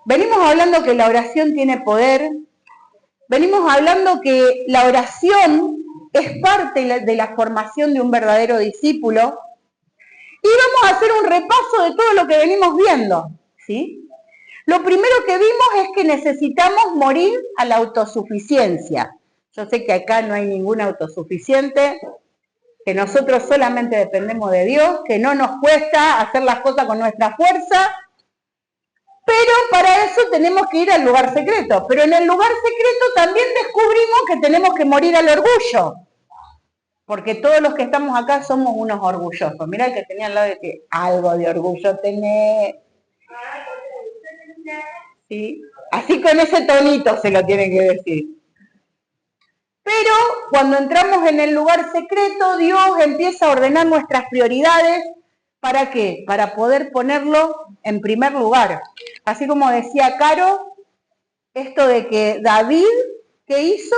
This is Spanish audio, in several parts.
Venimos hablando que la oración tiene poder, venimos hablando que la oración es parte de la formación de un verdadero discípulo, y vamos a hacer un repaso de todo lo que venimos viendo, ¿sí? Lo primero que vimos es que necesitamos morir a la autosuficiencia. Yo sé que acá no hay ningún autosuficiente, que nosotros solamente dependemos de Dios, que no nos cuesta hacer las cosas con nuestra fuerza, pero para eso tenemos que ir al lugar secreto. Pero en el lugar secreto también descubrimos que tenemos que morir al orgullo, porque todos los que estamos acá somos unos orgullosos. Mirá el que tenía al lado de que algo de orgullo tenés. ¿Sí? Así con ese tonito se lo tiene que decir. Pero cuando entramos en el lugar secreto, Dios empieza a ordenar nuestras prioridades. ¿Para qué? Para poder ponerlo en primer lugar. Así como decía Caro, esto de que David, ¿qué hizo?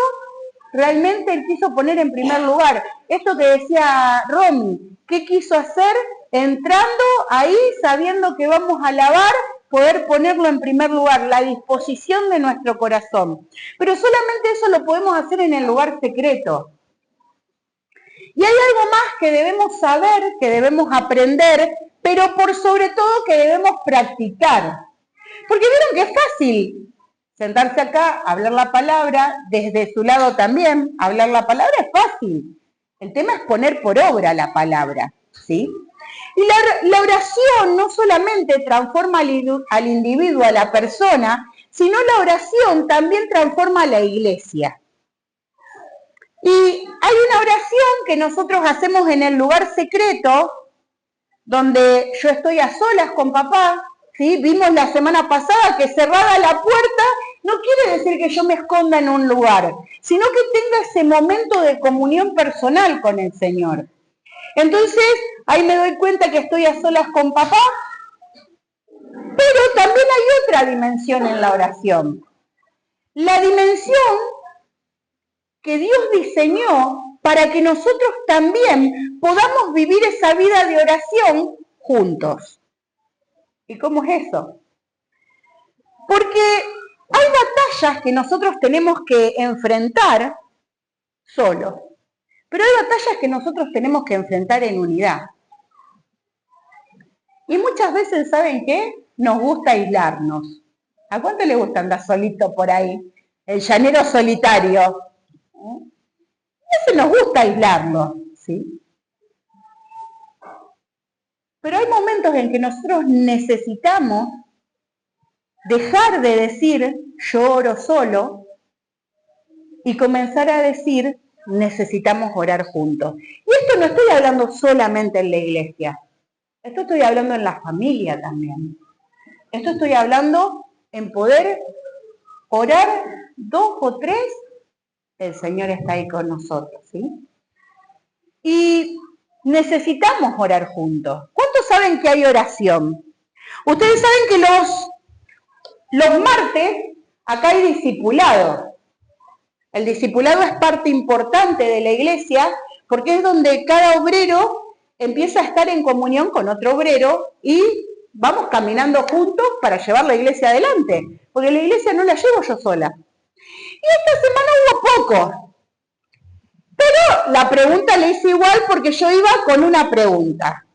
Realmente él quiso poner en primer lugar. Esto que decía Romy, ¿qué quiso hacer? Entrando ahí, sabiendo que vamos a alabar, poder ponerlo en primer lugar, la disposición de nuestro corazón. Pero solamente eso lo podemos hacer en el lugar secreto. Y hay algo más que debemos saber, que debemos aprender, pero por sobre todo que debemos practicar. Porque vieron que es fácil sentarse acá, hablar la palabra, desde su lado también, hablar la palabra es fácil. El tema es poner por obra la palabra, ¿sí? Y la oración no solamente transforma al individuo, a la persona, sino la oración también transforma a la iglesia. Y hay una oración que nosotros hacemos en el lugar secreto, donde yo estoy a solas con papá, ¿sí? Vimos la semana pasada que cerrada la puerta no quiere decir que yo me esconda en un lugar, sino que tenga ese momento de comunión personal con el Señor. Entonces, ahí me doy cuenta que estoy a solas con papá, pero también hay otra dimensión en la oración. La dimensión que Dios diseñó para que nosotros también podamos vivir esa vida de oración juntos. ¿Y cómo es eso? Porque hay batallas que nosotros tenemos que enfrentar solos, pero hay batallas que nosotros tenemos que enfrentar en unidad. Y muchas veces, ¿saben qué? Nos gusta aislarnos. ¿A cuánto le gusta andar solito por ahí? El llanero solitario. Ese nos gusta aislarnos, ¿sí? Pero hay momentos en que nosotros necesitamos dejar de decir yo oro solo y comenzar a decir necesitamos orar juntos. Y esto no estoy hablando solamente en la iglesia, esto estoy hablando en la familia también. Esto estoy hablando en poder orar 2 o 3, el Señor está ahí con nosotros, ¿sí? Y necesitamos orar juntos. ¿Cuántos saben que hay oración? Ustedes saben que los martes acá hay discipulado. El discipulado es parte importante de la iglesia porque es donde cada obrero empieza a estar en comunión con otro obrero y vamos caminando juntos para llevar la iglesia adelante, porque la iglesia no la llevo yo sola. Y esta semana hubo poco, pero la pregunta la hice igual porque yo iba con una pregunta.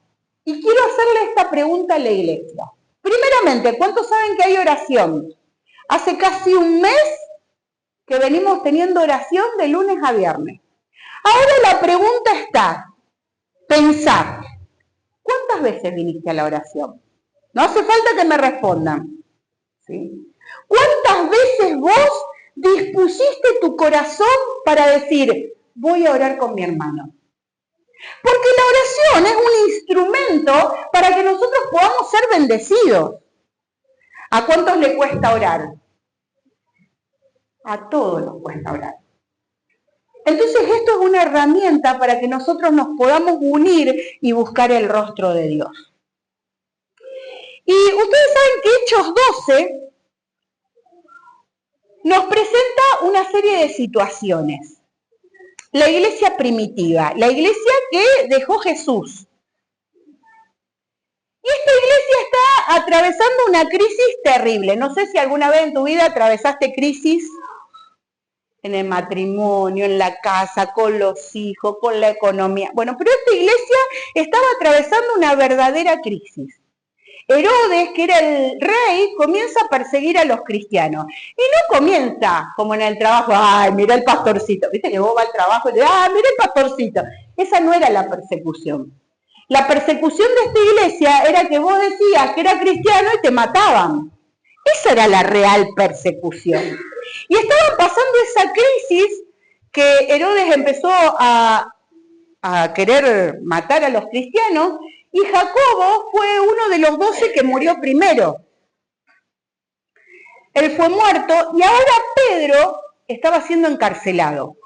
Y quiero hacerle esta pregunta a la iglesia. Primeramente, ¿cuántos saben que hay oración? Hace casi un mes que venimos teniendo oración de lunes a viernes. Ahora la pregunta está, pensar, ¿cuántas veces viniste a la oración? No hace falta que me respondan, ¿sí? ¿Cuántas veces vos dispusiste tu corazón para decir, voy a orar con mi hermano? Porque la oración es un instrumento para que nosotros podamos ser bendecidos. ¿A cuántos le cuesta orar? A todos nos cuesta orar. Entonces esto es una herramienta para que nosotros nos podamos unir y buscar el rostro de Dios. Y ustedes saben que Hechos 12 nos presenta una serie de situaciones. La iglesia primitiva, la iglesia que dejó Jesús. Y esta iglesia está atravesando una crisis terrible. No sé si alguna vez en tu vida atravesaste crisis en el matrimonio, en la casa, con los hijos, con la economía. Bueno, pero esta iglesia estaba atravesando una verdadera crisis. Herodes, que era el rey, comienza a perseguir a los cristianos. Y no comienza como en el trabajo, ay, mira el pastorcito. Viste que vos vas al trabajo y te mira el pastorcito. Esa no era la persecución. La persecución de esta iglesia era que vos decías que era cristiano y te mataban. Esa era la real persecución. Y estaba pasando esa crisis que Herodes empezó a querer matar a los cristianos, y Jacobo fue uno de los 12 que murió primero. Él fue muerto y ahora Pedro estaba siendo encarcelado.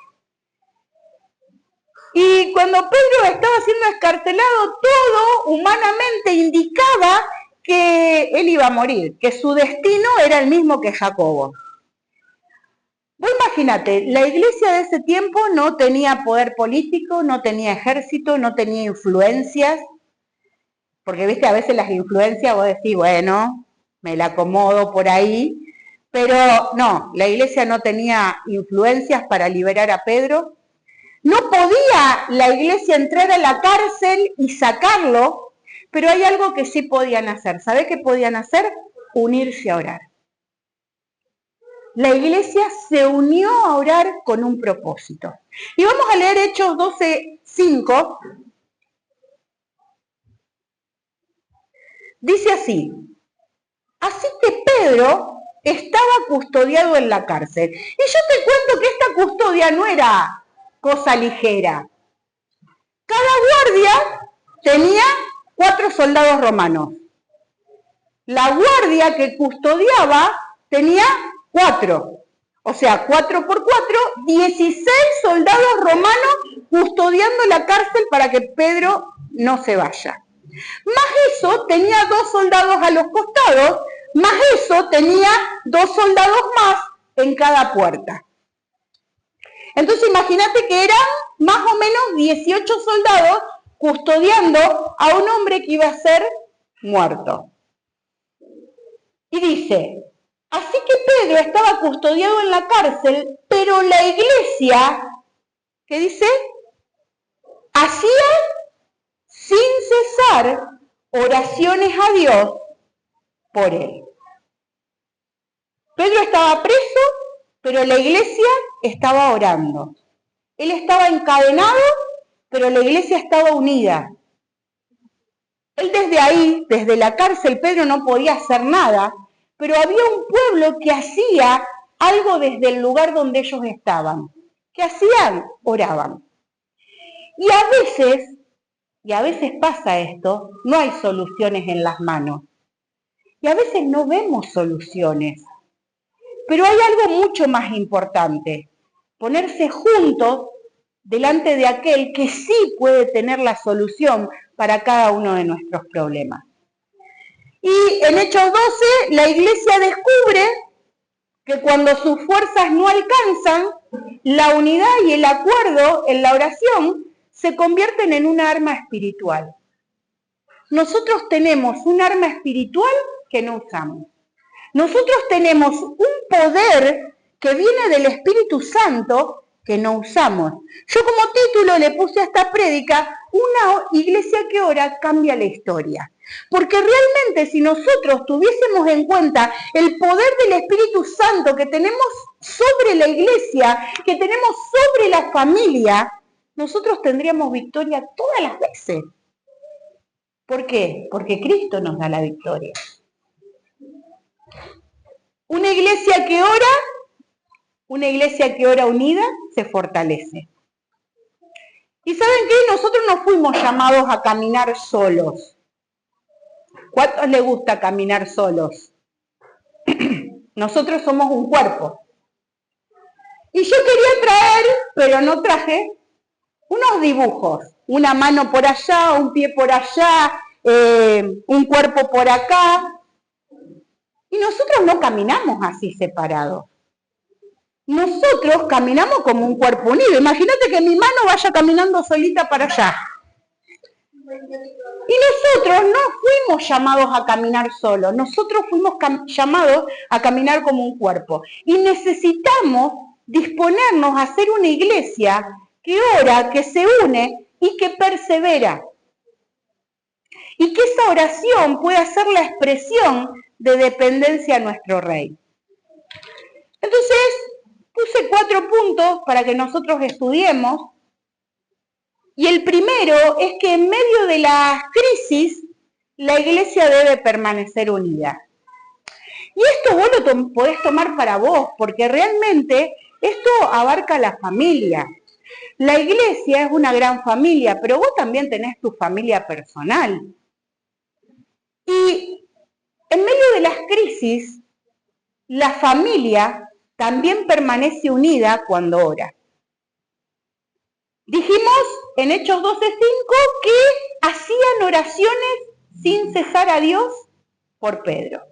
Y cuando Pedro estaba siendo encarcelado, todo humanamente indicaba que él iba a morir, que su destino era el mismo que Jacobo. Vos imagínate, la iglesia de ese tiempo no tenía poder político, no tenía ejército, no tenía influencias, porque viste, a veces las influencias vos decís, bueno, me la acomodo por ahí, pero no, la iglesia no tenía influencias para liberar a Pedro. No podía la iglesia entrar a la cárcel y sacarlo, pero hay algo que sí podían hacer. ¿Sabe qué podían hacer? Unirse a orar. La iglesia se unió a orar con un propósito. Y vamos a leer Hechos 12:5. Dice así: así que Pedro estaba custodiado en la cárcel. Y yo te cuento que esta custodia no era cosa ligera. Cada guardia tenía 4 soldados romanos. La guardia que custodiaba tenía 4. O sea, 4 por 4, 16 soldados romanos custodiando la cárcel para que Pedro no se vaya. Más eso, tenía 2 soldados a los costados, más eso, tenía 2 soldados más en cada puerta. Entonces imagínate que eran más o menos 18 soldados custodiando a un hombre que iba a ser muerto. Y dice, así que Pedro estaba custodiado en la cárcel, pero la iglesia, ¿qué dice? Hacía sin cesar oraciones a Dios por él. Pedro estaba preso, pero la iglesia estaba orando. Él estaba encadenado, pero la iglesia estaba unida. Él desde ahí, desde la cárcel, Pedro no podía hacer nada, pero había un pueblo que hacía algo desde el lugar donde ellos estaban. ¿Qué hacían? Oraban. Y a veces pasa esto, no hay soluciones en las manos. Y a veces no vemos soluciones. Pero hay algo mucho más importante, ponerse juntos delante de aquel que sí puede tener la solución para cada uno de nuestros problemas. Y en Hechos 12, la iglesia descubre que cuando sus fuerzas no alcanzan, la unidad y el acuerdo en la oración se convierten en un arma espiritual. Nosotros tenemos un arma espiritual que no usamos. Nosotros tenemos un poder que viene del Espíritu Santo que no usamos. Yo como título le puse a esta prédica, una iglesia que ora cambia la historia. Porque realmente si nosotros tuviésemos en cuenta el poder del Espíritu Santo que tenemos sobre la iglesia, que tenemos sobre la familia, nosotros tendríamos victoria todas las veces. ¿Por qué? Porque Cristo nos da la victoria. Una iglesia que ora unida, se fortalece. ¿Y saben qué? Nosotros no fuimos llamados a caminar solos. ¿Cuántos les gusta caminar solos? Nosotros somos un cuerpo. Y yo quería traer, pero no traje, unos dibujos. Una mano por allá, un pie por allá, un cuerpo por acá. Y nosotros no caminamos así separados. Nosotros caminamos como un cuerpo unido. Imagínate que mi mano vaya caminando solita para allá. Y nosotros no fuimos llamados a caminar solos, nosotros fuimos llamados a caminar como un cuerpo. Y necesitamos disponernos a hacer una iglesia que ora, que se une y que persevera. Y que esa oración pueda ser la expresión de dependencia a nuestro Rey. Entonces, puse 4 puntos para que nosotros estudiemos. Y el primero es que en medio de las crisis, la iglesia debe permanecer unida. Y esto vos lo podés tomar para vos, porque realmente esto abarca la familia. La iglesia es una gran familia, pero vos también tenés tu familia personal. Y en medio de las crisis, la familia también permanece unida cuando ora. Dijimos en Hechos 12:5 que hacían oraciones sin cesar a Dios por Pedro.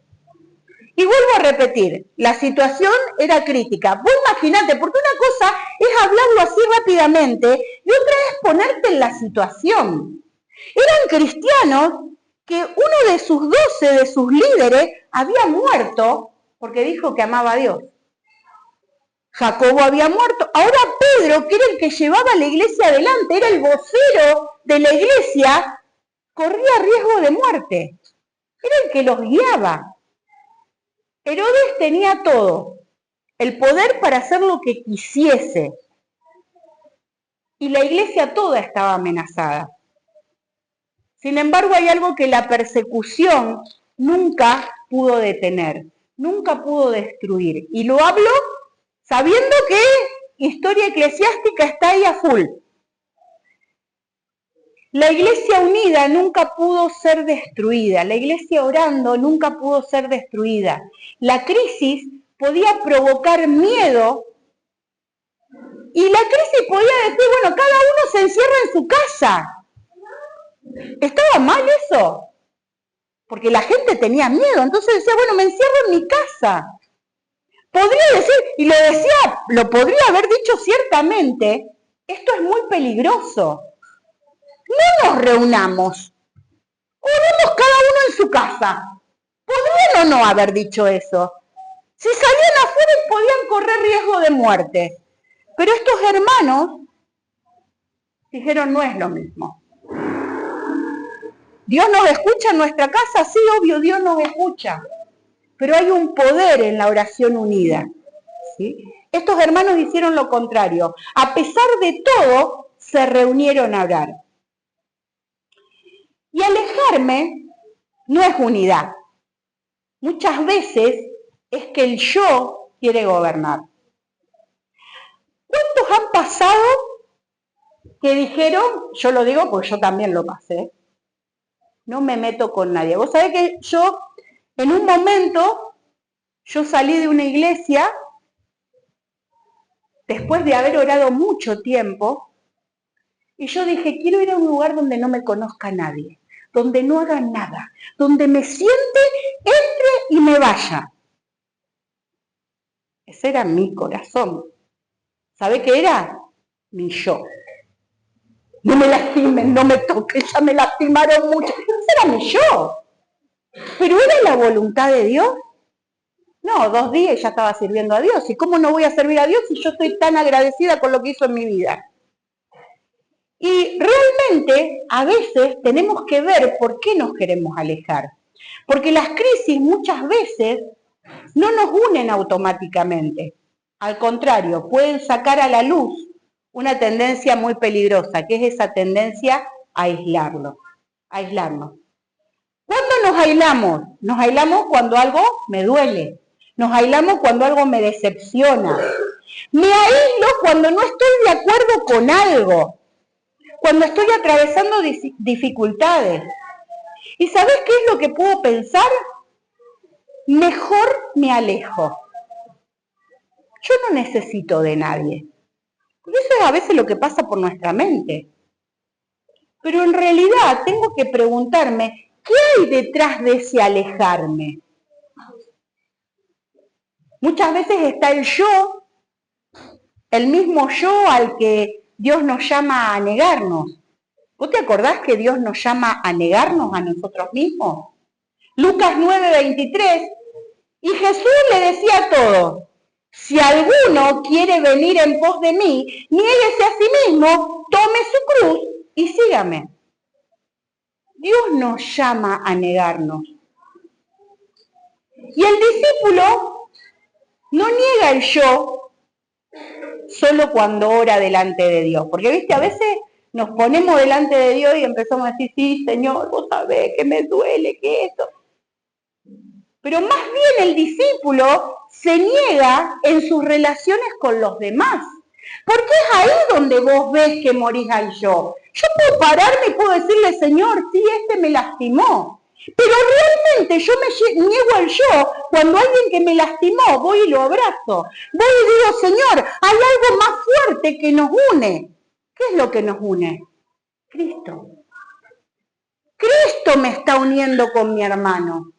Y vuelvo a repetir, la situación era crítica. Vos imaginate, porque una cosa es hablarlo así rápidamente y otra es ponerte en la situación. Eran cristianos que uno de sus 12, de sus líderes, había muerto porque dijo que amaba a Dios. Jacobo había muerto. Ahora Pedro, que era el que llevaba la iglesia adelante, era el vocero de la iglesia, corría riesgo de muerte. Era el que los guiaba. Herodes tenía todo, el poder para hacer lo que quisiese. Y la iglesia toda estaba amenazada. Sin embargo, hay algo que la persecución nunca pudo detener, nunca pudo destruir. Y lo hablo sabiendo que historia eclesiástica está ahí a full. La iglesia unida nunca pudo ser destruida, la iglesia orando nunca pudo ser destruida. La crisis podía provocar miedo y la crisis podía decir, bueno, cada uno se encierra en su casa. ¿Estaba mal eso? Porque la gente tenía miedo, entonces decía, bueno, me encierro en mi casa. Podría decir, y lo podría haber dicho ciertamente, esto es muy peligroso. No nos reunamos, oremos cada uno en su casa. Podrían o no haber dicho eso. Si salían afuera podían correr riesgo de muerte. Pero estos hermanos dijeron, no es lo mismo. ¿Dios nos escucha en nuestra casa? Sí, obvio, Dios nos escucha. Pero hay un poder en la oración unida. ¿Sí? Estos hermanos hicieron lo contrario. A pesar de todo, se reunieron a orar. Y alejarme no es unidad. Muchas veces es que el yo quiere gobernar. ¿Cuántos han pasado que dijeron, yo lo digo porque yo también lo pasé, no me meto con nadie? Vos sabés que yo, en un momento, yo salí de una iglesia, después de haber orado mucho tiempo, y yo dije, quiero ir a un lugar donde no me conozca nadie, donde no haga nada, donde me siente, entre y me vaya. Ese era mi corazón. ¿Sabe qué era? Mi yo. No me lastimen, no me toquen, ya me lastimaron mucho. Ese era mi yo. ¿Pero era la voluntad de Dios? No, 2 días y ya estaba sirviendo a Dios. ¿Y cómo no voy a servir a Dios si yo estoy tan agradecida con lo que hizo en mi vida? Y realmente, a veces, tenemos que ver por qué nos queremos alejar. Porque las crisis muchas veces no nos unen automáticamente. Al contrario, pueden sacar a la luz una tendencia muy peligrosa, que es esa tendencia a aislarnos. ¿Cuándo nos aislamos? Nos aislamos cuando algo me duele. Nos aislamos cuando algo me decepciona. Me aíslo cuando no estoy de acuerdo con algo. Cuando estoy atravesando dificultades. ¿Y sabes qué es lo que puedo pensar? Mejor me alejo. Yo no necesito de nadie. Porque eso es a veces lo que pasa por nuestra mente. Pero en realidad tengo que preguntarme, ¿qué hay detrás de ese alejarme? Muchas veces está el yo, el mismo yo al que Dios nos llama a negarnos. ¿Vos te acordás que Dios nos llama a negarnos a nosotros mismos? Lucas 9:23, y Jesús le decía a todos, si alguno quiere venir en pos de mí, niéguese a sí mismo, tome su cruz y sígame. Dios nos llama a negarnos. Y el discípulo no niega el yo solo cuando ora delante de Dios. Porque, viste, a veces nos ponemos delante de Dios y empezamos a decir, sí, Señor, vos sabés que me duele, que esto. Pero más bien el discípulo se niega en sus relaciones con los demás. Porque es ahí donde vos ves que morís al yo. Yo puedo pararme y puedo decirle, Señor, sí, me lastimó. Pero realmente yo me niego al yo cuando alguien que me lastimó, voy y lo abrazo. Voy y digo, Señor, hay algo más fuerte que nos une. ¿Qué es lo que nos une? Cristo. Cristo me está uniendo con mi hermano.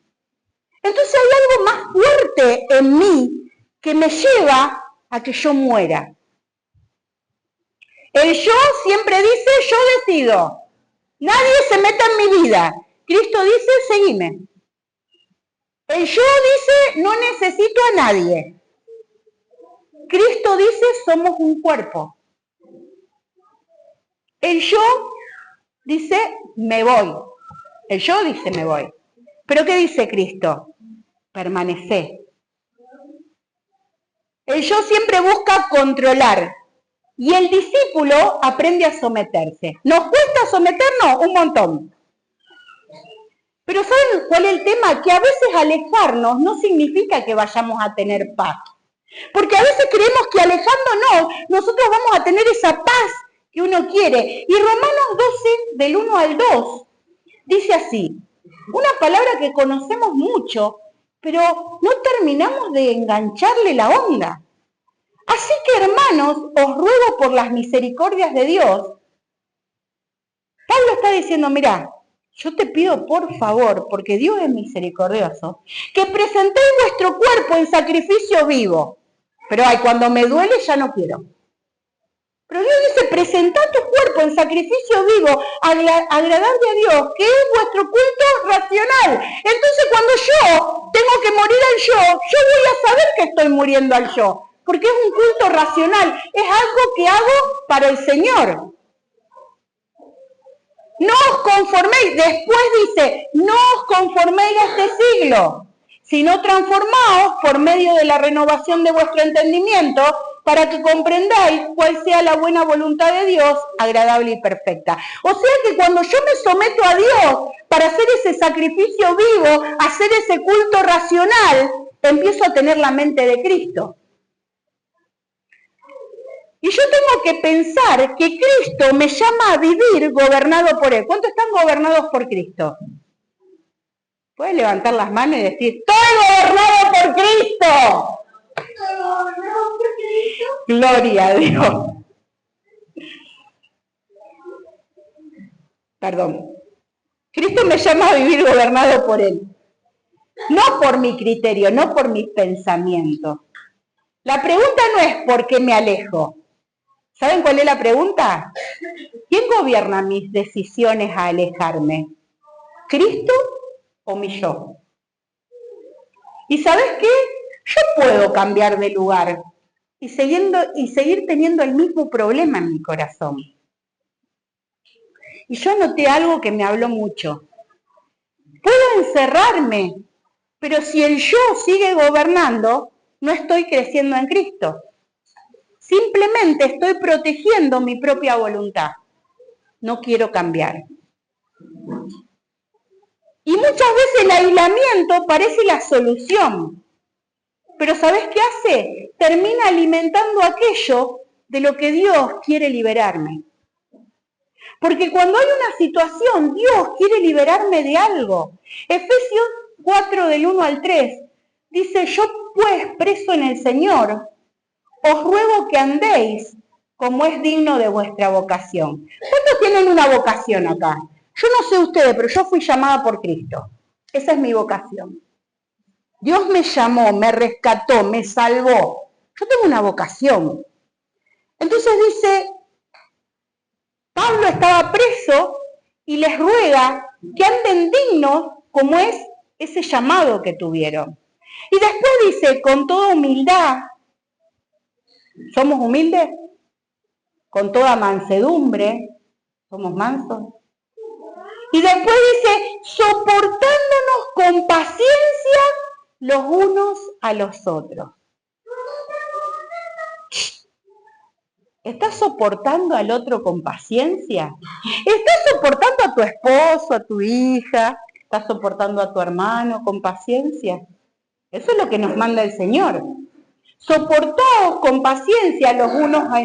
Entonces hay algo más fuerte en mí que me lleva a que yo muera. El yo siempre dice, yo decido. Nadie se meta en mi vida. Cristo dice, seguime. El yo dice, no necesito a nadie. Cristo dice, somos un cuerpo. El yo dice, me voy. El yo dice, me voy. ¿Pero qué dice Cristo? Permanece. El yo siempre busca controlar. Y el discípulo aprende a someterse. ¿Nos cuesta someternos? Un montón. Pero ¿saben cuál es el tema? Que a veces alejarnos no significa que vayamos a tener paz. Porque a veces creemos que alejándonos nosotros vamos a tener esa paz que uno quiere. Y Romanos 12, del 1 al 2, dice así, una palabra que conocemos mucho, pero no terminamos de engancharle la onda. Así que, hermanos, os ruego por las misericordias de Dios. Pablo está diciendo, mirá, yo te pido por favor, porque Dios es misericordioso, que presentéis vuestro cuerpo en sacrificio vivo. Pero cuando me duele ya no quiero. Pero Dios dice, presentad tu cuerpo en sacrificio vivo, agradable a Dios, que es vuestro culto racional. Entonces cuando yo tengo que morir al yo voy a saber que estoy muriendo al yo, porque es un culto racional, es algo que hago para el Señor. No os conforméis, después dice, no os conforméis a este siglo, sino transformaos por medio de la renovación de vuestro entendimiento, para que comprendáis cuál sea la buena voluntad de Dios, agradable y perfecta. O sea que cuando yo me someto a Dios para hacer ese sacrificio vivo, hacer ese culto racional, empiezo a tener la mente de Cristo. Y yo tengo que pensar que Cristo me llama a vivir gobernado por Él. ¿Cuántos están gobernados por Cristo? Puedes levantar las manos y decir, ¡estoy gobernado por Cristo! Gloria a Dios. Perdón. Cristo me llama a vivir gobernado por Él. No por mi criterio, no por mis pensamientos. La pregunta no es por qué me alejo. ¿Saben cuál es la pregunta? ¿Quién gobierna mis decisiones a alejarme? ¿Cristo o mi yo? ¿Y sabes qué? Yo puedo cambiar de lugar y seguir teniendo el mismo problema en mi corazón. Y yo noté algo que me habló mucho. Puedo encerrarme, pero si el yo sigue gobernando, no estoy creciendo en Cristo. Simplemente estoy protegiendo mi propia voluntad. No quiero cambiar. Y muchas veces el aislamiento parece la solución. Pero ¿sabes qué hace? Termina alimentando aquello de lo que Dios quiere liberarme. Porque cuando hay una situación, Dios quiere liberarme de algo. Efesios 4, del 1 al 3, dice, yo pues preso en el Señor, os ruego que andéis como es digno de vuestra vocación. ¿Cuántos tienen una vocación acá? Yo no sé ustedes, pero yo fui llamada por Cristo. Esa es mi vocación. Dios me llamó, me rescató, me salvó. Yo tengo una vocación. Entonces dice, Pablo estaba preso y les ruega que anden dignos como es ese llamado que tuvieron. Y después dice, con toda humildad, ¿somos humildes? Con toda mansedumbre, ¿somos mansos? Y después dice, soportándonos con paciencia los unos a los otros. ¿Estás soportando al otro con paciencia? ¿Estás soportando a tu esposo, a tu hija? ¿Estás soportando a tu hermano con paciencia? Eso es lo que nos manda el Señor. Soportaos con paciencia los unos a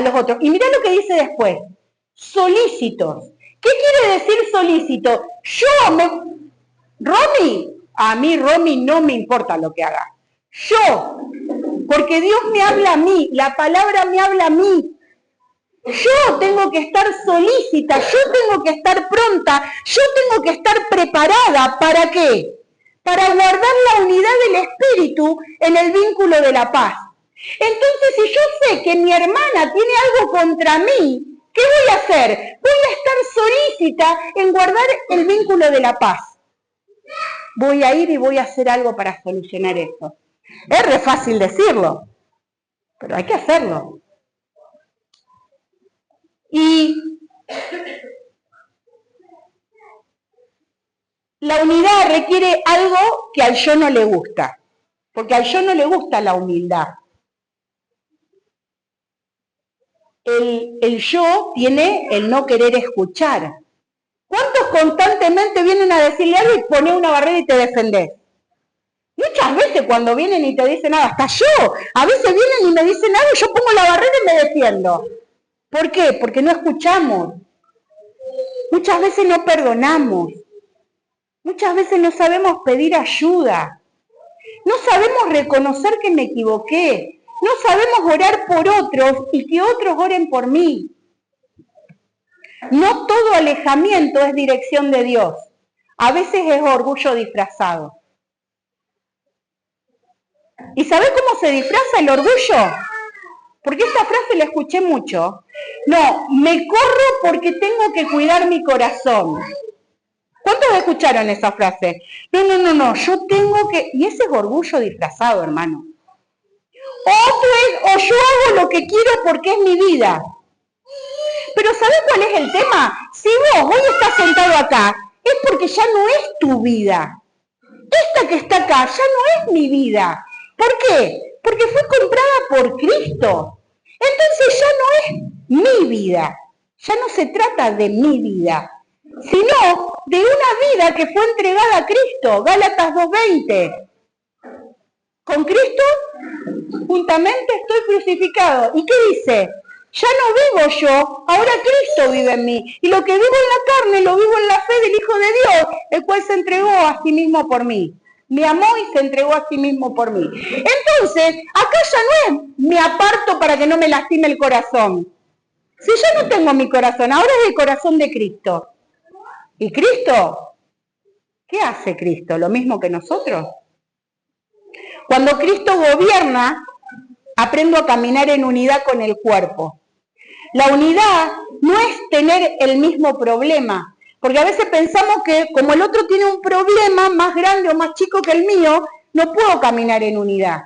los otros. Y mirá lo que dice después. Solícitos. ¿Qué quiere decir solícito? A mí Romy no me importa lo que haga. Porque Dios me habla a mí, la palabra me habla a mí. Yo tengo que estar solícita, yo tengo que estar pronta, yo tengo que estar preparada. ¿Para qué? Para guardar la unidad del espíritu en el vínculo de la paz. Entonces, si yo sé que mi hermana tiene algo contra mí, ¿qué voy a hacer? Voy a estar solícita en guardar el vínculo de la paz. Voy a ir y voy a hacer algo para solucionar eso. Es re fácil decirlo, pero hay que hacerlo. Y la unidad requiere algo que al yo no le gusta, porque al yo no le gusta la humildad. El yo tiene el no querer escuchar. ¿Cuántos constantemente vienen a decirle algo y pones una barrera y te defendés? Muchas veces cuando vienen y te dicen algo, hasta yo, a veces vienen y me dicen algo, yo pongo la barrera y me defiendo. ¿Por qué? Porque no escuchamos. Muchas veces no perdonamos. Muchas veces no sabemos pedir ayuda. No sabemos reconocer que me equivoqué. No sabemos orar por otros y que otros oren por mí. No todo alejamiento es dirección de Dios. A veces es orgullo disfrazado. ¿Y sabés cómo se disfraza el orgullo? Porque esta frase la escuché mucho. No, me corro porque tengo que cuidar mi corazón. ¿Cuántos escucharon esa frase? No, yo tengo que... Y ese es orgullo disfrazado, hermano. O yo hago lo que quiero porque es mi vida. Pero ¿sabés cuál es el tema? Si vos hoy estás sentado acá, es porque ya no es tu vida. Esta que está acá ya no es mi vida. ¿Por qué? Porque fue comprada por Cristo. Entonces ya no es mi vida. Ya no se trata de mi vida, sino de una vida que fue entregada a Cristo. Gálatas 2:20. Con Cristo, juntamente estoy crucificado. ¿Y qué dice? Ya no vivo yo, ahora Cristo vive en mí. Y lo que vivo en la carne, lo vivo en la fe del Hijo de Dios, el cual se entregó a sí mismo por mí. Me amó y se entregó a sí mismo por mí. Entonces, acá ya no es me aparto para que no me lastime el corazón. Si yo no tengo mi corazón, ahora es el corazón de Cristo. ¿Y Cristo? ¿Qué hace Cristo? ¿Lo mismo que nosotros? Cuando Cristo gobierna, aprendo a caminar en unidad con el cuerpo. La unidad no es tener el mismo problema, porque a veces pensamos que como el otro tiene un problema más grande o más chico que el mío, no puedo caminar en unidad.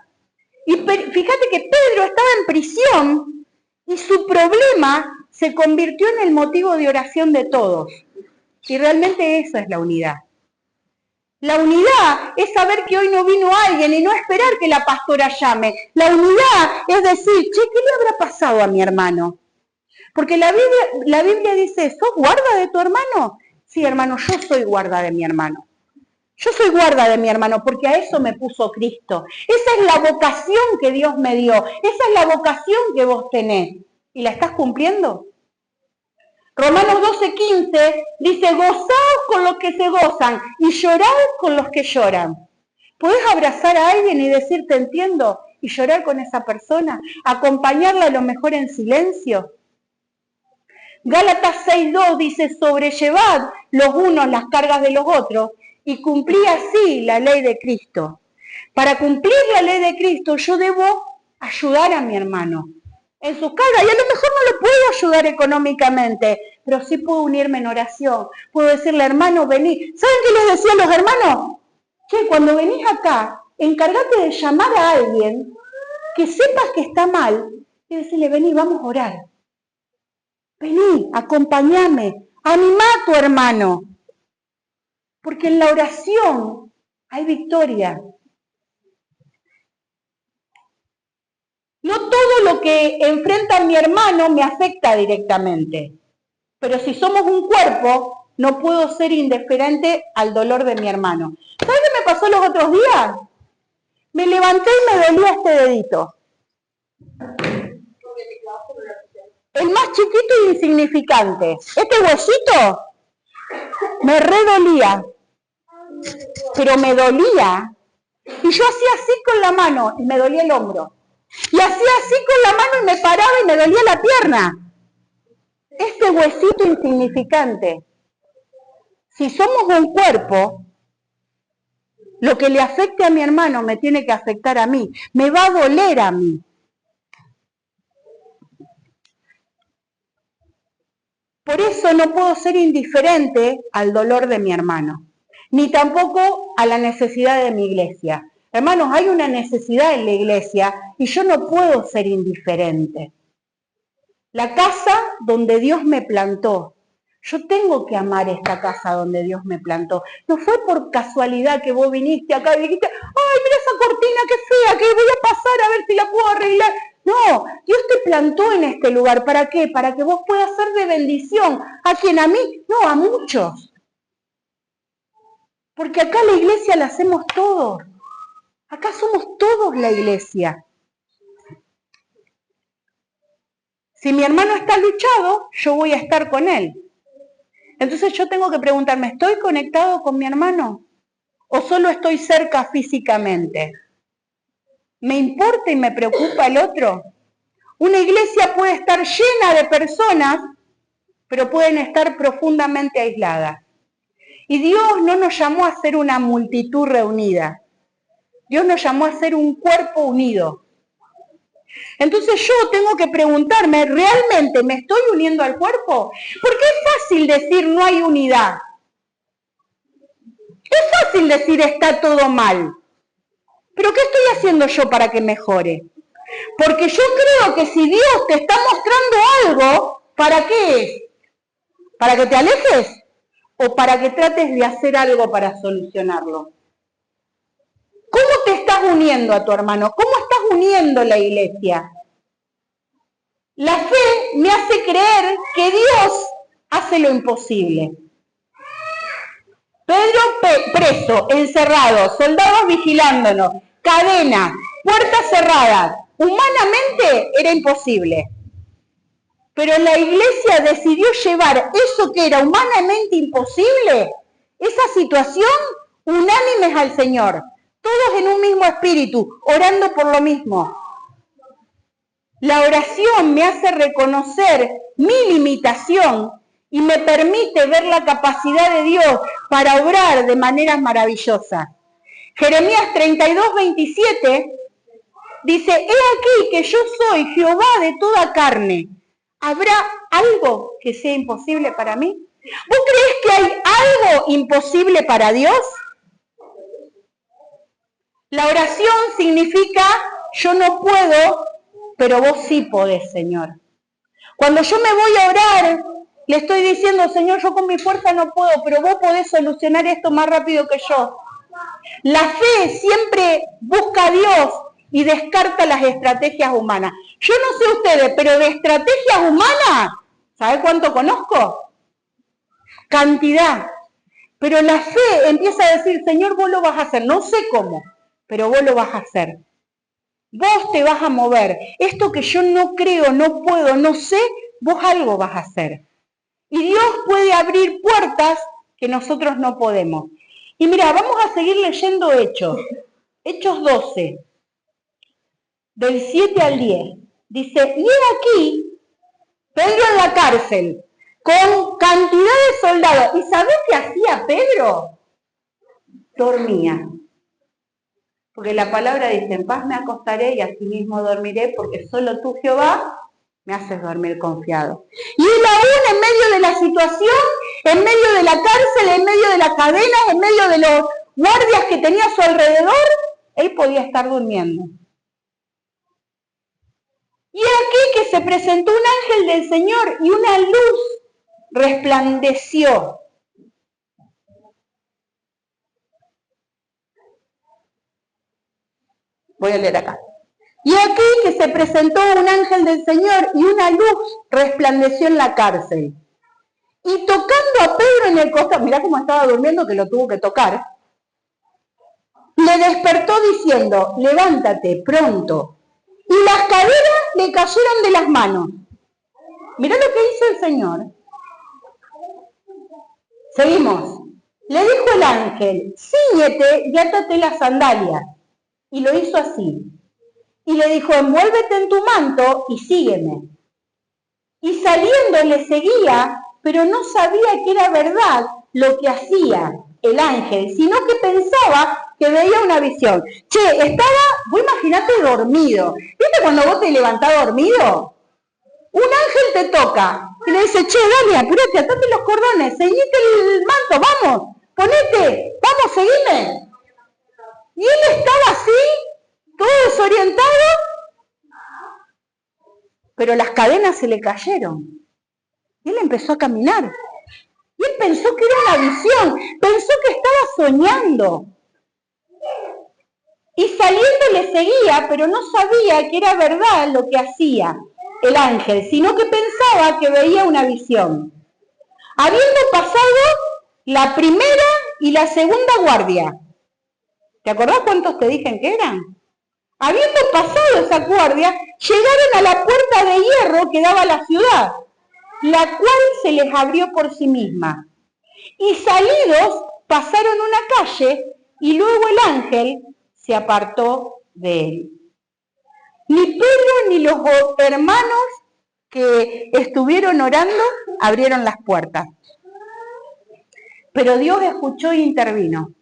Y fíjate que Pedro estaba en prisión y su problema se convirtió en el motivo de oración de todos. Y realmente eso es la unidad. La unidad es saber que hoy no vino alguien y no esperar que la pastora llame. La unidad es decir, che, ¿qué le habrá pasado a mi hermano? Porque la Biblia dice, ¿sos guarda de tu hermano? Sí, hermano, yo soy guarda de mi hermano. Yo soy guarda de mi hermano porque a eso me puso Cristo. Esa es la vocación que Dios me dio. Esa es la vocación que vos tenés. ¿Y la estás cumpliendo? Romanos 12:15 dice, gozaos con los que se gozan y llorad con los que lloran. ¿Podés abrazar a alguien y decir te entiendo y llorar con esa persona? ¿Acompañarla a lo mejor en silencio? Gálatas 6:2 dice, sobrellevad los unos las cargas de los otros y cumplí así la ley de Cristo. Para cumplir la ley de Cristo yo debo ayudar a mi hermano en sus cargas y a lo mejor no lo puedo ayudar económicamente, pero sí puedo unirme en oración. Puedo decirle, hermano, vení. ¿Saben qué les decían los hermanos? Che, cuando venís acá, encárgate de llamar a alguien que sepas que está mal y decirle, vení, vamos a orar. Vení, acompáñame, animá a tu hermano. Porque en la oración hay victoria. No todo lo que enfrenta mi hermano me afecta directamente. Pero si somos un cuerpo, no puedo ser indiferente al dolor de mi hermano. ¿Sabes qué me pasó los otros días? Me levanté y me dolía este dedito. El más chiquito e insignificante. Este huesito me redolía. Pero me dolía. Y yo hacía así con la mano y me dolía el hombro. Y hacía así con la mano y me paraba y me dolía la pierna. Este huesito insignificante. Si somos un cuerpo, lo que le afecte a mi hermano me tiene que afectar a mí. Me va a doler a mí. Por eso no puedo ser indiferente al dolor de mi hermano, ni tampoco a la necesidad de mi iglesia. Hermanos, hay una necesidad en la iglesia y yo no puedo ser indiferente. La casa donde Dios me plantó, yo tengo que amar esta casa donde Dios me plantó. No fue por casualidad que vos viniste acá y dijiste, ay, mira esa cortina, qué fea, que voy a pasar a ver si la puedo arreglar. No, Dios te plantó en este lugar. ¿Para qué? Para que vos puedas ser de bendición. ¿A quién? ¿A mí? No, a muchos. Porque acá la iglesia la hacemos todos. Acá somos todos la iglesia. Si mi hermano está luchado, yo voy a estar con él. Entonces yo tengo que preguntarme, ¿estoy conectado con mi hermano? ¿O solo estoy cerca físicamente? ¿Me importa y me preocupa el otro? Una iglesia puede estar llena de personas, pero pueden estar profundamente aisladas. Y Dios no nos llamó a ser una multitud reunida. Dios nos llamó a ser un cuerpo unido. Entonces yo tengo que preguntarme, ¿realmente me estoy uniendo al cuerpo? Porque es fácil decir no hay unidad. Es fácil decir está todo mal. Pero ¿qué estoy haciendo yo para que mejore? Porque yo creo que si Dios te está mostrando algo, ¿para qué es? ¿Para que te alejes? ¿O para que trates de hacer algo para solucionarlo? ¿Cómo te estás uniendo a tu hermano? ¿Cómo estás uniendo la iglesia? La fe me hace creer que Dios hace lo imposible. Pedro preso, encerrado, soldados vigilándonos, cadenas, puertas cerradas. Humanamente era imposible. Pero la iglesia decidió llevar eso que era humanamente imposible, esa situación, unánimes al Señor. Todos en un mismo espíritu, orando por lo mismo. La oración me hace reconocer mi limitación y me permite ver la capacidad de Dios para obrar de maneras maravillosas. Jeremías 32, 27 dice, he aquí que yo soy Jehová de toda carne. ¿Habrá algo que sea imposible para mí? ¿Vos creés que hay algo imposible para Dios? La oración significa, yo no puedo, pero vos sí podés, Señor. Cuando yo me voy a orar, le estoy diciendo, Señor, yo con mi fuerza no puedo, pero vos podés solucionar esto más rápido que yo. La fe siempre busca a Dios y descarta las estrategias humanas. Yo no sé ustedes, pero de estrategias humanas, ¿sabe cuánto conozco? Cantidad. Pero la fe empieza a decir, Señor, vos lo vas a hacer. No sé cómo, pero vos lo vas a hacer. Vos te vas a mover. Esto que yo no creo, no puedo, no sé, vos algo vas a hacer. Y Dios puede abrir puertas que nosotros no podemos. Y mira, vamos a seguir leyendo Hechos. Hechos 12, del 7 al 10. Dice, y he aquí, Pedro en la cárcel, con cantidad de soldados. ¿Y sabés qué hacía Pedro? Dormía. Porque la palabra dice, en paz me acostaré y asimismo dormiré, porque solo tú, Jehová, me haces dormir confiado. Y él aún en medio de la situación, en medio de la cárcel, en medio de las cadenas, en medio de los guardias que tenía a su alrededor, él podía estar durmiendo. Y aquí que se presentó un ángel del Señor y una luz resplandeció. Voy a leer acá. Y aquí que se presentó un ángel del Señor y una luz resplandeció en la cárcel. Y tocando a Pedro en el costado, mirá cómo estaba durmiendo que lo tuvo que tocar, le despertó diciendo, levántate pronto. Y las caderas le cayeron de las manos. Mirá lo que hizo el Señor. Seguimos. Le dijo el ángel, cíñete y átate las sandalias. Y lo hizo así. Y le dijo, envuélvete en tu manto y sígueme. Y saliendo le seguía, pero no sabía que era verdad lo que hacía el ángel, sino que pensaba que veía una visión. Che, estaba, vos imaginate dormido. ¿Viste cuando vos te levantás dormido? Un ángel te toca y le dice, che, dale, apúrate, atate los cordones, ceñite el manto, vamos, ponete, vamos, seguime. Y él estaba así, todo desorientado, pero las cadenas se le cayeron. Y él empezó a caminar. Y él pensó que era una visión, pensó que estaba soñando. Y saliendo le seguía, pero no sabía que era verdad lo que hacía el ángel, sino que pensaba que veía una visión. Habiendo pasado la primera y la segunda guardia, ¿te acordás cuántos te dije que eran? Habiendo pasado esa guardia, llegaron a la puerta de hierro que daba a la ciudad, la cual se les abrió por sí misma. Y salidos, pasaron una calle, y luego el ángel se apartó de él. Ni Pedro ni los hermanos que estuvieron orando abrieron las puertas. Pero Dios escuchó e intervino.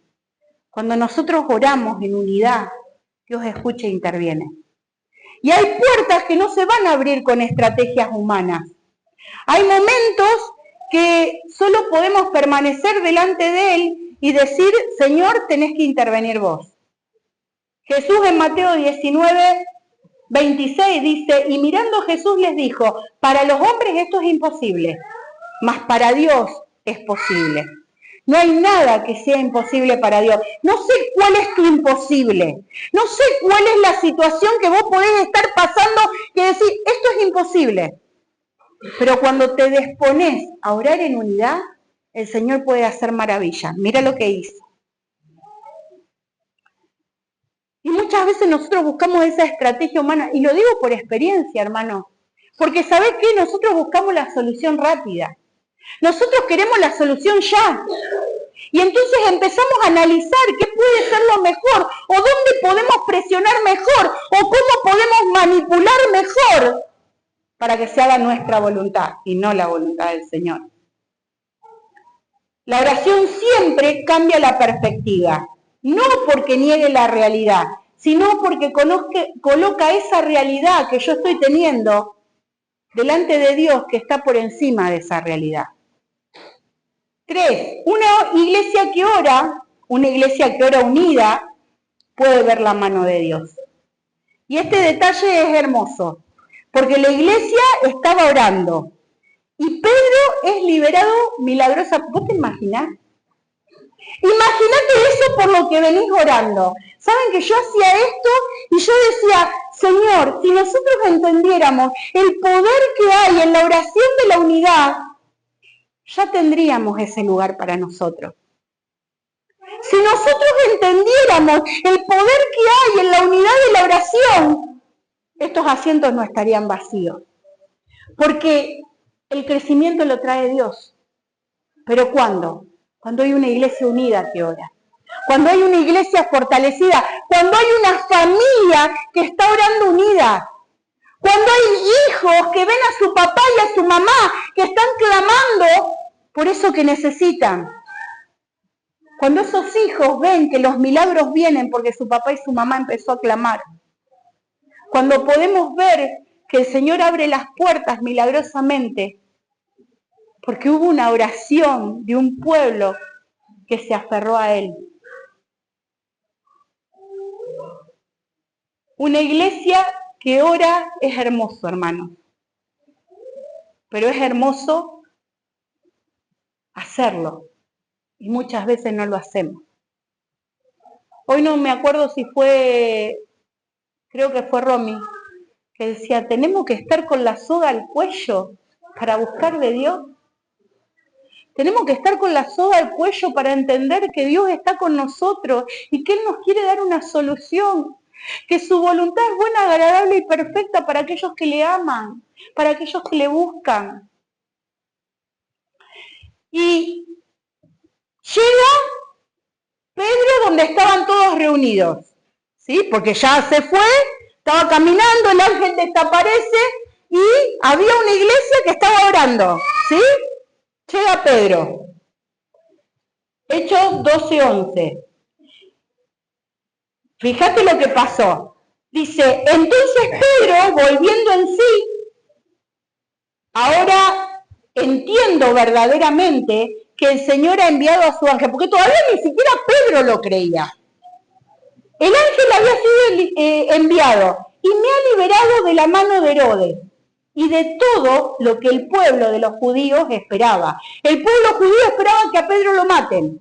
Cuando nosotros oramos en unidad, Dios escucha e interviene. Y hay puertas que no se van a abrir con estrategias humanas. Hay momentos que solo podemos permanecer delante de Él y decir, Señor, tenés que intervenir vos. Jesús en Mateo 19, 26 dice, y mirando Jesús les dijo, para los hombres esto es imposible, mas para Dios es posible. No hay nada que sea imposible para Dios. No sé cuál es tu imposible. No sé cuál es la situación que vos podés estar pasando que decís, esto es imposible. Pero cuando te dispones a orar en unidad, el Señor puede hacer maravillas. Mira lo que hizo. Y muchas veces nosotros buscamos esa estrategia humana, y lo digo por experiencia, hermano, porque ¿sabés qué? Nosotros buscamos la solución rápida. Nosotros queremos la solución ya. Y entonces empezamos a analizar qué puede ser lo mejor, o dónde podemos presionar mejor, o cómo podemos manipular mejor para que se haga nuestra voluntad y no la voluntad del Señor. La oración siempre cambia la perspectiva, no porque niegue la realidad, sino porque coloca esa realidad que yo estoy teniendo delante de Dios que está por encima de esa realidad. 3. Una iglesia que ora unida, puede ver la mano de Dios. Y este detalle es hermoso, porque la iglesia estaba orando y Pedro es liberado milagrosamente. ¿Vos te imaginás? Imagínate eso por lo que venís orando. Saben que yo hacía esto y yo decía, Señor, si nosotros entendiéramos el poder que hay en la oración de la unidad, ya tendríamos ese lugar para nosotros. Si nosotros entendiéramos el poder que hay en la unidad de la oración, estos asientos no estarían vacíos. Porque el crecimiento lo trae Dios. ¿Pero cuándo? Cuando hay una iglesia unida que ora. Cuando hay una iglesia fortalecida. Cuando hay una familia que está orando unida. Cuando hay hijos que ven a su papá y a su mamá que están clamando por eso que necesitan. Cuando esos hijos ven que los milagros vienen porque su papá y su mamá empezó a clamar. Cuando podemos ver que el Señor abre las puertas milagrosamente, porque hubo una oración de un pueblo que se aferró a Él. Una iglesia que ora es hermoso, hermanos, pero es hermoso hacerlo, y muchas veces no lo hacemos. Hoy no me acuerdo si fue, creo que fue Romy, que decía, tenemos que estar con la soga al cuello para buscar de Dios. Tenemos que estar con la soga al cuello para entender que Dios está con nosotros y que Él nos quiere dar una solución, que su voluntad es buena, agradable y perfecta para aquellos que le aman, para aquellos que le buscan. Y llega Pedro donde estaban todos reunidos, ¿sí? Porque ya se fue, estaba caminando, el ángel desaparece y había una iglesia que estaba orando, ¿sí? Llega Pedro. Hechos 12:11. Fíjate lo que pasó. Dice, entonces Pedro, volviendo en sí, ahora entiendo verdaderamente que el Señor ha enviado a su ángel, porque todavía ni siquiera Pedro lo creía. El ángel había sido enviado y me ha liberado de la mano de Herodes y de todo lo que el pueblo de los judíos esperaba. El pueblo judío esperaba que a Pedro lo maten.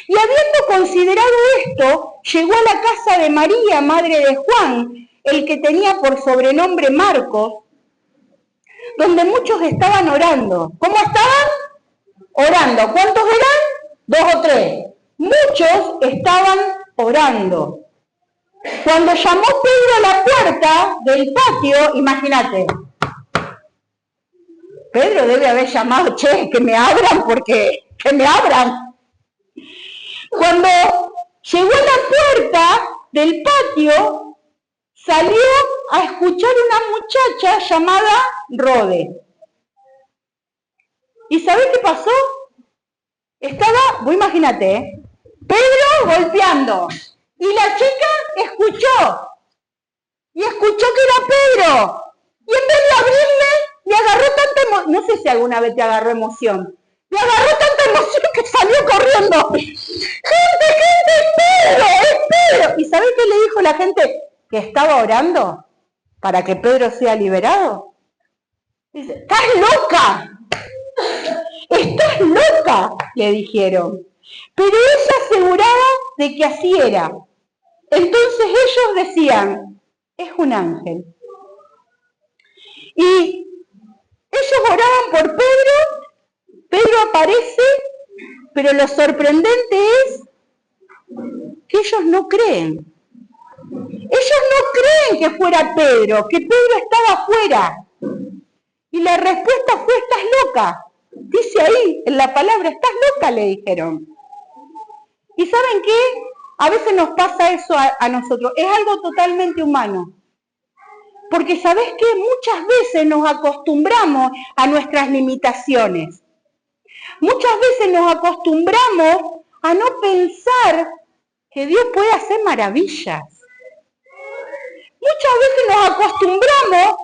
Y habiendo considerado esto, llegó a la casa de María, madre de Juan, el que tenía por sobrenombre Marcos, donde muchos estaban orando. ¿Cómo estaban? Orando. ¿Cuántos eran? 2 o 3. Muchos estaban orando. Cuando llamó Pedro a la puerta del patio, imagínate, Pedro debe haber llamado, che, que me abran que me abran. Cuando llegó a la puerta del patio, salió a escuchar una muchacha llamada Rode. ¿Y sabés qué pasó? Vos imagínate, Pedro golpeando, y la chica escuchó, y escuchó que era Pedro, y en vez de abrirle, le agarró tanta emoción, no sé si alguna vez te agarró emoción, le agarró tanta emoción que salió corriendo. ¡Gente, es Pedro, es Pedro! ¿Y sabés qué le dijo la gente que estaba orando para que Pedro sea liberado? Dice, ¡estás loca! ¡Estás loca!, le dijeron. Pero ella aseguraba de que así era. Entonces ellos decían, es un ángel. Y ellos oraban por Pedro, Pedro aparece, pero lo sorprendente es que ellos no creen. Ellos no creen que fuera Pedro, que Pedro estaba afuera. Y la respuesta fue, estás loca. Dice ahí, en la palabra, estás loca, le dijeron. ¿Y saben qué? A veces nos pasa eso a nosotros. Es algo totalmente humano. Porque ¿sabés qué? Muchas veces nos acostumbramos a nuestras limitaciones. Muchas veces nos acostumbramos a no pensar que Dios puede hacer maravillas. Muchas veces nos acostumbramos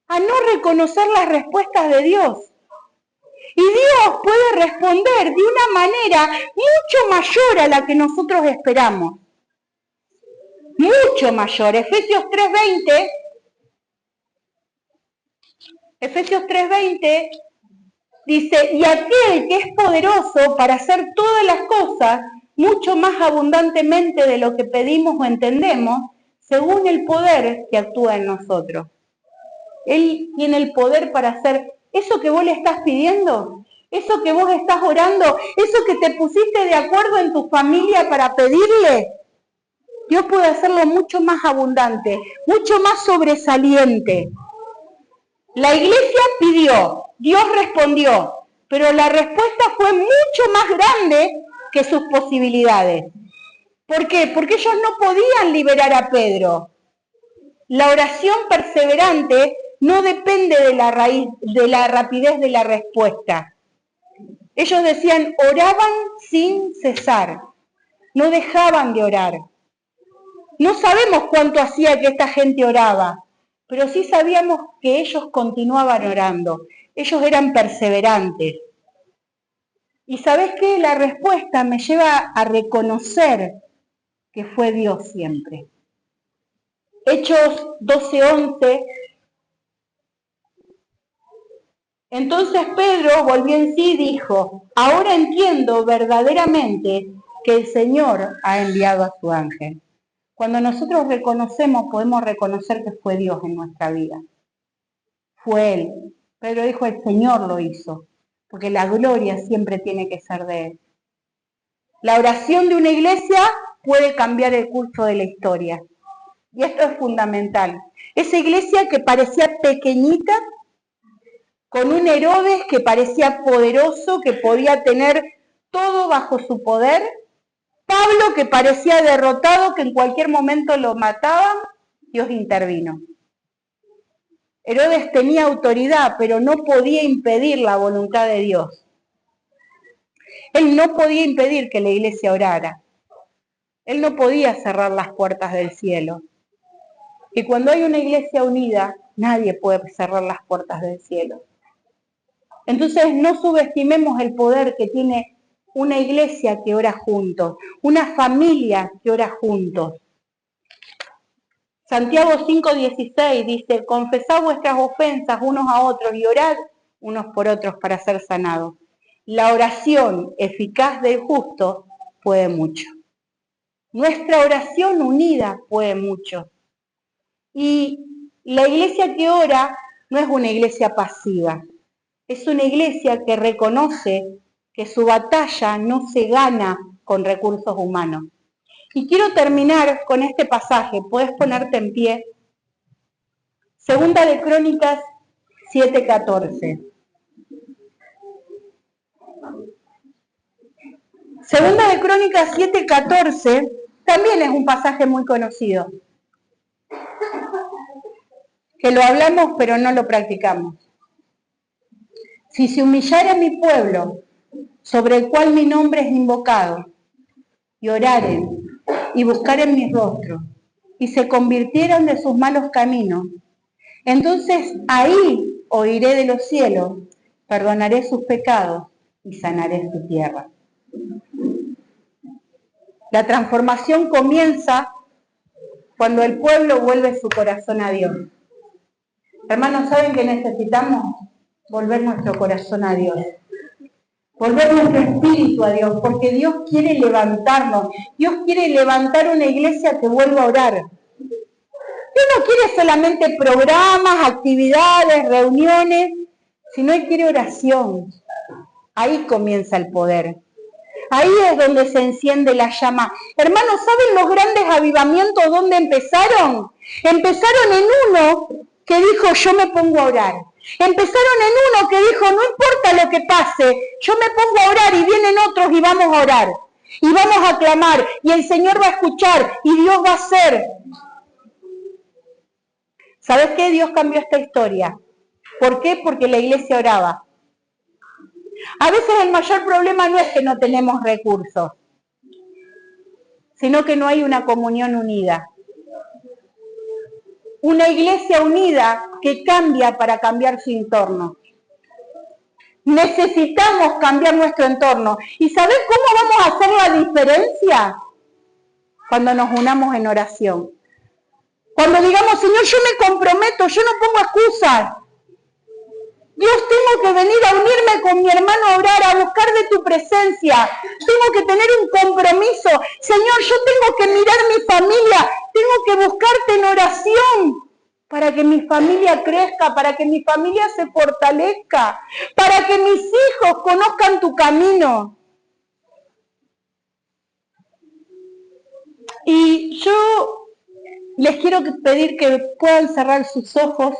a no reconocer las respuestas de Dios. Y Dios puede responder de una manera mucho mayor a la que nosotros esperamos. Mucho mayor. Efesios 3:20 dice, y aquel que es poderoso para hacer todas las cosas mucho más abundantemente de lo que pedimos o entendemos, según el poder que actúa en nosotros. Él tiene el poder para hacer eso que vos le estás pidiendo, eso que vos estás orando, eso que te pusiste de acuerdo en tu familia para pedirle. Dios puede hacerlo mucho más abundante, mucho más sobresaliente. La iglesia pidió, Dios respondió, pero la respuesta fue mucho más grande que sus posibilidades. ¿Por qué? Porque ellos no podían liberar a Pedro. La oración perseverante no depende de la rapidez de la respuesta. Ellos decían, oraban sin cesar, no dejaban de orar. No sabemos cuánto hacía que esta gente oraba, pero sí sabíamos que ellos continuaban orando, ellos eran perseverantes. Y ¿sabés qué? La respuesta me lleva a reconocer que fue Dios siempre. Hechos 12:11. Entonces Pedro volvió en sí y dijo: ahora entiendo verdaderamente que el Señor ha enviado a su ángel. Cuando nosotros reconocemos, podemos reconocer que fue Dios en nuestra vida. Fue Él. Pedro dijo: el Señor lo hizo, porque la gloria siempre tiene que ser de Él. La oración de una iglesia puede cambiar el curso de la historia. Y esto es fundamental. Esa iglesia que parecía pequeñita, con un Herodes que parecía poderoso, que podía tener todo bajo su poder, Pablo que parecía derrotado, que en cualquier momento lo mataban, Dios intervino. Herodes tenía autoridad, pero no podía impedir la voluntad de Dios. Él no podía impedir que la iglesia orara. Él no podía cerrar las puertas del cielo. Y cuando hay una iglesia unida, nadie puede cerrar las puertas del cielo. Entonces no subestimemos el poder que tiene una iglesia que ora juntos, una familia que ora juntos. Santiago 5:16 dice: confesad vuestras ofensas unos a otros y orad unos por otros para ser sanados. La oración eficaz del justo puede mucho. Nuestra oración unida puede mucho. Y la iglesia que ora no es una iglesia pasiva, es una iglesia que reconoce que su batalla no se gana con recursos humanos. Y quiero terminar con este pasaje. Puedes ponerte en pie. Segunda de Crónicas 7:14. Segunda de Crónicas 7:14 también es un pasaje muy conocido, que lo hablamos pero no lo practicamos. Si se humillare mi pueblo, sobre el cual mi nombre es invocado, y oraren, y buscaren mi rostro, y se convirtieran de sus malos caminos, entonces ahí oiré de los cielos, perdonaré sus pecados y sanaré su tierra. La transformación comienza cuando el pueblo vuelve su corazón a Dios. Hermanos, ¿saben que necesitamos? Volver nuestro corazón a Dios. Volver nuestro espíritu a Dios, porque Dios quiere levantarnos. Dios quiere levantar una iglesia que vuelva a orar. Dios no quiere solamente programas, actividades, reuniones, sino Él quiere oración. Ahí comienza el poder. Ahí es donde se enciende la llama. Hermanos, ¿saben los grandes avivamientos dónde empezaron? Empezaron en uno que dijo: yo me pongo a orar. Empezaron en uno que dijo: no importa lo que pase, yo me pongo a orar, y vienen otros y vamos a orar. Y vamos a clamar, y el Señor va a escuchar, y Dios va a hacer. ¿Sabes qué? Dios cambió esta historia. ¿Por qué? Porque la iglesia oraba. A veces el mayor problema no es que no tenemos recursos, sino que no hay una comunión unida. Una iglesia unida que cambia para cambiar su entorno. Necesitamos cambiar nuestro entorno. ¿Y sabés cómo vamos a hacer la diferencia? Cuando nos unamos en oración. Cuando digamos: Señor, yo me comprometo, yo no pongo excusas. Dios, tengo que venir a unirme con mi hermano a orar, a buscar de tu presencia. Tengo que tener un compromiso. Señor, yo tengo que mirar mi familia. Tengo que buscarte en oración para que mi familia crezca, para que mi familia se fortalezca, para que mis hijos conozcan tu camino. Y yo les quiero pedir que puedan cerrar sus ojos